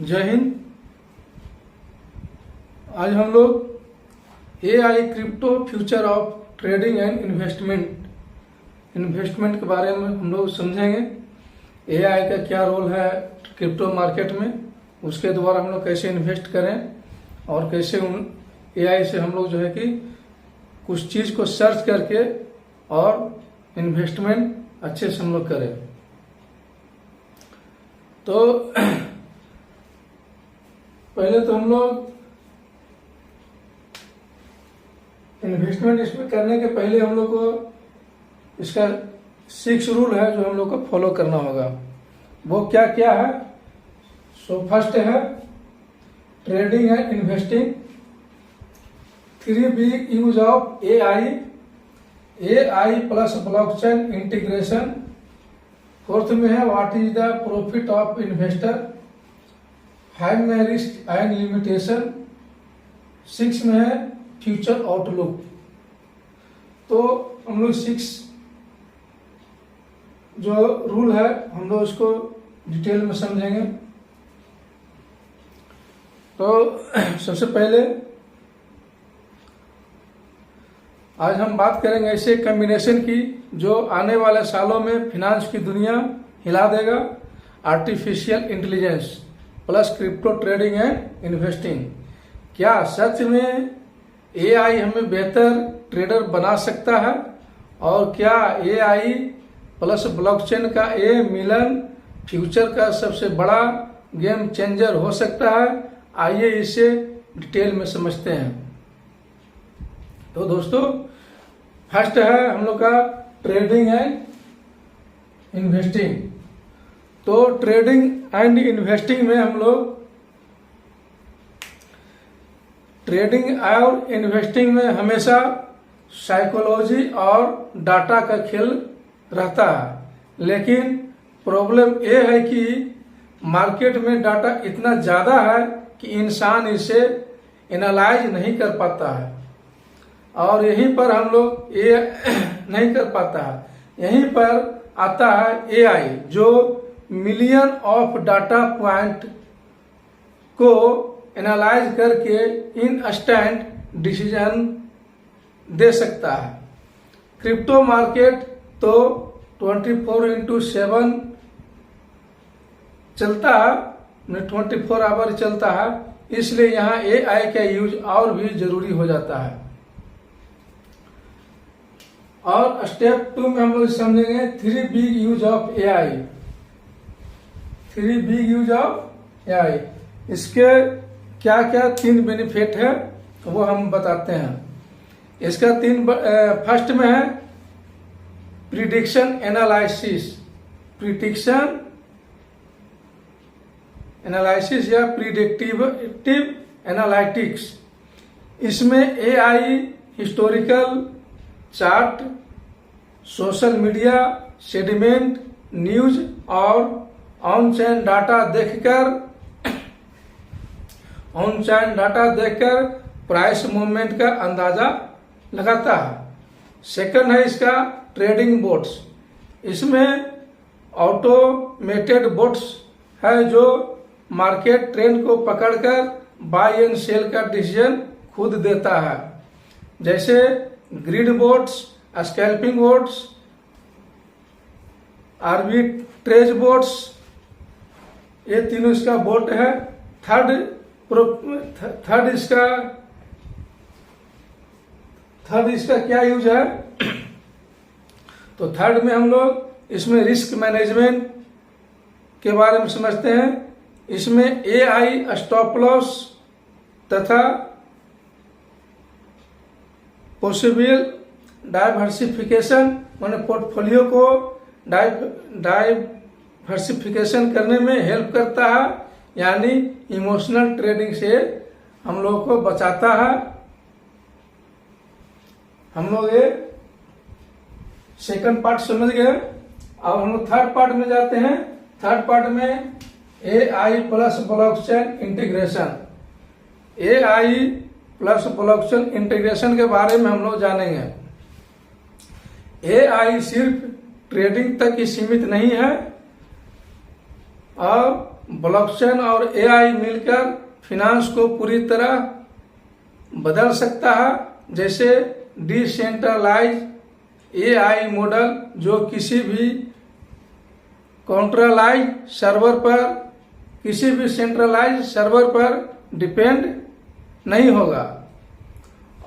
जय हिंद। आज हम लोग AI crypto future of trading and investment के बारे में हम लोग समझेंगे। एआई का क्या रोल है क्रिप्टो मार्केट में, उसके द्वारा हम लोग कैसे इन्वेस्ट करें और कैसे उन एआई से हम लोग जो है कि कुछ चीज़ को सर्च करके और इन्वेस्टमेंट अच्छे से हम लोग करें। तो पहले तो हम लोग इन्वेस्टमेंट इसमें करने के पहले हम लोग को इसका 6 रूल है जो हम लोग को फॉलो करना होगा। वो क्या क्या है? सो फर्स्ट है trading and investing, 3 big use of AI plus blockchain integration, 4th में है what is the profit of investor, 5 में रिस्क एंड लिमिटेशन, 6 में है फ्यूचर आउटलुक। तो हम लोग 6 जो रूल है हम लोग उसको डिटेल में समझेंगे। तो सबसे पहले आज हम बात करेंगे ऐसे कॉम्बिनेशन की जो आने वाले सालों में फिनांस की दुनिया हिला देगा। Artificial intelligence plus crypto trading and investing. क्या सच में एआई हमें बेहतर ट्रेडर बना सकता है? और क्या एआई प्लस ब्लॉकचेन का ये मिलन फ्यूचर का सबसे बड़ा गेम चेंजर हो सकता है? आइए इसे डिटेल में समझते हैं। तो दोस्तों फर्स्ट है हम लोग का ट्रेडिंग एंड इन्वेस्टिंग। तो ट्रेडिंग एंड इन्वेस्टिंग में हम लोग ट्रेडिंग और इन्वेस्टिंग में हमेशा साइकोलॉजी और डाटा का खेल रहता है। लेकिन प्रॉब्लम ये है कि मार्केट में डाटा इतना ज़्यादा है कि इंसान इसे एनालाइज नहीं कर पाता है और यहीं पर हम लोग ये नहीं कर पाता है। यहीं पर आता है एआई जो मिलियन ऑफ डाटा पॉइंट को एनालाइज करके इंस्टेंट डिसीजन दे सकता है। क्रिप्टो मार्केट तो 24/7 चलता है, 24 आवर चलता है, इसलिए यहाँ एआई का यूज और भी जरूरी हो जाता है। और स्टेप 2 में हम लोग समझेंगे 3 big use of AI. 3 big use of AI, इसके क्या क्या 3 बेनिफिट है वो हम बताते हैं। इसका 3 फर्स्ट में है प्रिडिक्शन एनालिसिस या प्रिडिक्टिव एनालिटिक्स। इसमें AI historical chart, social media sediment, news और ऑन चेन डाटा देखकर प्राइस मूवमेंट का अंदाजा लगाता है। सेकंड है इसका ट्रेडिंग बोट्स। इसमें ऑटोमेटेड बोट्स है जो मार्केट ट्रेंड को पकड़कर बाय एंड सेल का डिसीजन खुद देता है, जैसे grid bots, scalping bots, arbitrage bots, ये तीनों इसका बोट है। थर्ड इसका क्या यूज है? तो थर्ड में हम लोग इसमें रिस्क मैनेजमेंट के बारे में समझते हैं। इसमें एआई स्टॉप लॉस तथा पॉसिबल डाइवर्सिफिकेशन, माने पोर्टफोलियो को डाइवर्सिफिकेशन करने में हेल्प करता है, यानी इमोशनल ट्रेडिंग से हम लोगों को बचाता है। हम लोग ये सेकंड पार्ट समझ गए। अब हम लोग थर्ड पार्ट में जाते हैं। थर्ड पार्ट में AI plus blockchain integration. AI plus blockchain integration के बारे में हम लोग जानेंगे। एआई सिर्फ ट्रेडिंग तक ही सीमित नहीं है और ब्लॉकचेन और एआई मिलकर फिनांस को पूरी तरह बदल सकता है। जैसे डिसेंट्रलाइज एआई मॉडल जो किसी भी सेंट्रलाइज सर्वर पर डिपेंड नहीं होगा।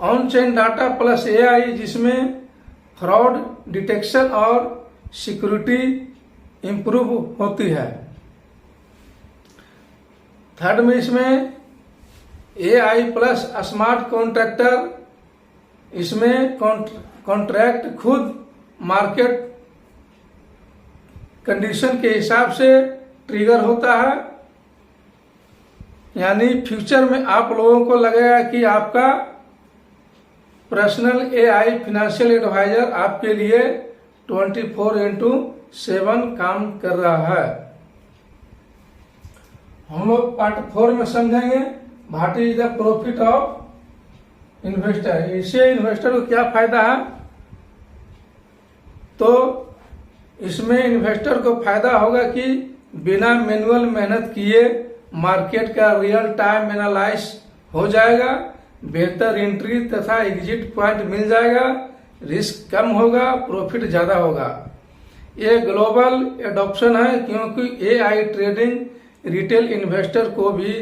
On chain data plus AI जिसमें फ्रॉड डिटेक्शन और सिक्योरिटी इंप्रूव होती है। थर्ड में इसमें एआई प्लस स्मार्ट कॉन्ट्रैक्टर, इसमें कॉन्ट्रैक्ट खुद मार्केट कंडीशन के हिसाब से ट्रिगर होता है। यानी फ्यूचर में आप लोगों को लगेगा कि आपका पर्सनल एआई फाइनेंशियल एडवाइजर आपके लिए 24/7 काम कर रहा है। हम लोग पार्ट 4 में समझेंगे what is the profit of investor. इससे इन्वेस्टर को क्या फायदा है? तो इसमें इन्वेस्टर को फायदा होगा कि बिना मैनुअल मेहनत किए मार्केट का रियल टाइम एनालाइज हो जाएगा, बेहतर एंट्री तथा एग्जिट पॉइंट मिल जाएगा, रिस्क कम होगा, प्रॉफिट ज्यादा होगा। ये ग्लोबल एडॉप्शन है क्योंकि एआई ट्रेडिंग रिटेल इन्वेस्टर को भी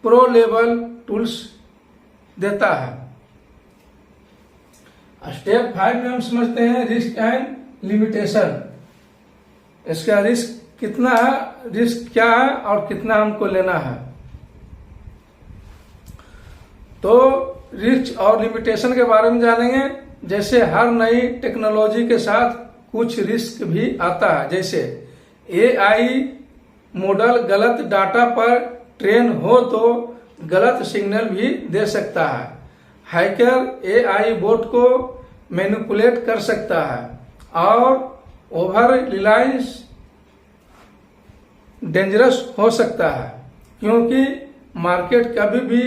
प्रो लेवल टूल्स देता है। स्टेप 5 में हम समझते हैं रिस्क एंड लिमिटेशन। इसका रिस्क कितना है, रिस्क क्या है और कितना हमको लेना है। तो रिस्क और लिमिटेशन के बारे में जानेंगे। जैसे हर नई टेक्नोलॉजी के साथ कुछ रिस्क भी आता है। जैसे एआई मॉडल गलत डाटा पर ट्रेन हो तो गलत सिग्नल भी दे सकता है। हैकर एआई बोट को मैनिपुलेट कर सकता है और ओवर रिलायंस डेंजरस हो सकता है क्योंकि मार्केट कभी भी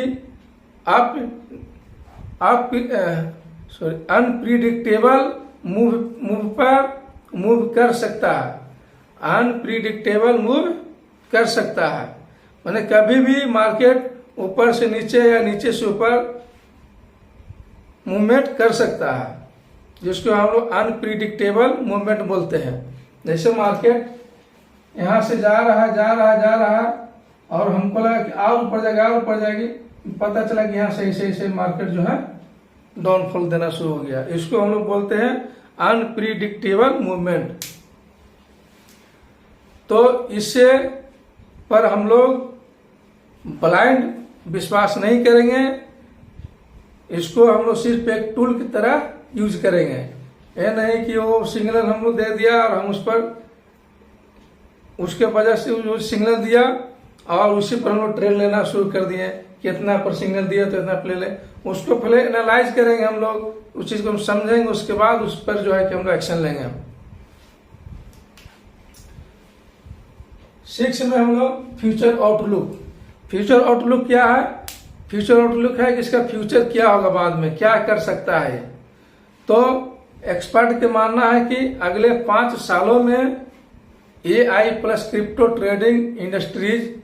अनप्रिडिक्टेबल मूव कर सकता है। अनप्रिडिक्टेबल मूव कर सकता है माने कभी भी मार्केट ऊपर से नीचे या नीचे से ऊपर मूवमेंट कर सकता है, जिसको हम लोग अनप्रिडिक्टेबल मूवमेंट बोलते हैं। जैसे मार्केट यहाँ से जा रहा और हमको लगा कि और ऊपर जाएगी, पता चला कि यहाँ सही मार्केट जो है डाउनफॉल देना शुरू हो गया। इसको हम लोग बोलते हैं अनप्रिडिक्टेबल मूवमेंट। तो इससे पर हम लोग ब्लाइंड विश्वास नहीं करेंगे, इसको हम लोग सिर्फ एक टूल की तरह यूज करेंगे। ये नहीं कि वो सिग्नल हम लोग दे दिया और हम उस पर उसके वजह से वो सिग्नल दिया और उसी पर हम लोग ट्रेड लेना शुरू कर दिए। कितना पर सिग्नल दिया तो इतना पे ले, उसको पहले एनालाइज करेंगे हम लोग, उस चीज को हम समझेंगे, उसके बाद उस पर जो है कि हम लोग एक्शन लेंगे। हम 6 में हम लोग फ्यूचर आउटलुक। फ्यूचर आउटलुक क्या है? फ्यूचर आउटलुक है कि इसका फ्यूचर क्या होगा, बाद में क्या कर सकता है। तो एक्सपर्ट के मानना है कि अगले 5 सालों में AI plus crypto trading industries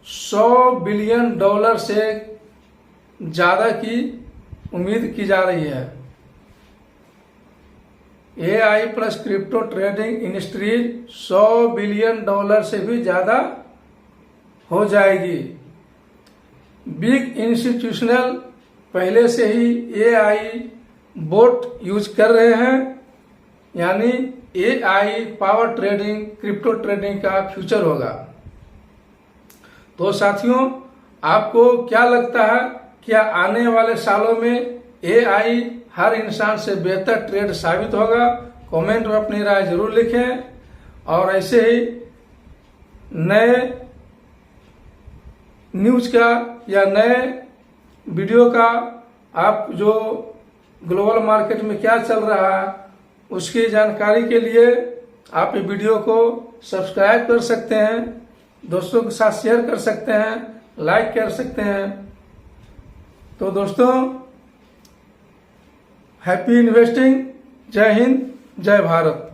$100 billion से ज्यादा की उम्मीद की जा रही है। AI plus crypto trading industries $100 billion से भी ज्यादा हो जाएगी। बिग इंस्टीट्यूशनल पहले से ही एआई बोट यूज कर रहे हैं, यानी AI power trading crypto trading का फ्यूचर होगा। तो साथियों, आपको क्या लगता है, क्या आने वाले सालों में एआई हर इंसान से बेहतर ट्रेड साबित होगा? कमेंट में अपनी राय जरूर लिखें और ऐसे ही नए न्यूज का या नए वीडियो का आप जो ग्लोबल मार्केट में क्या चल रहा है उसकी जानकारी के लिए आप ये वीडियो को सब्सक्राइब कर सकते हैं, दोस्तों के साथ शेयर कर सकते हैं, लाइक कर सकते हैं। तो दोस्तों, हैप्पी इन्वेस्टिंग। जय हिंद, जय भारत।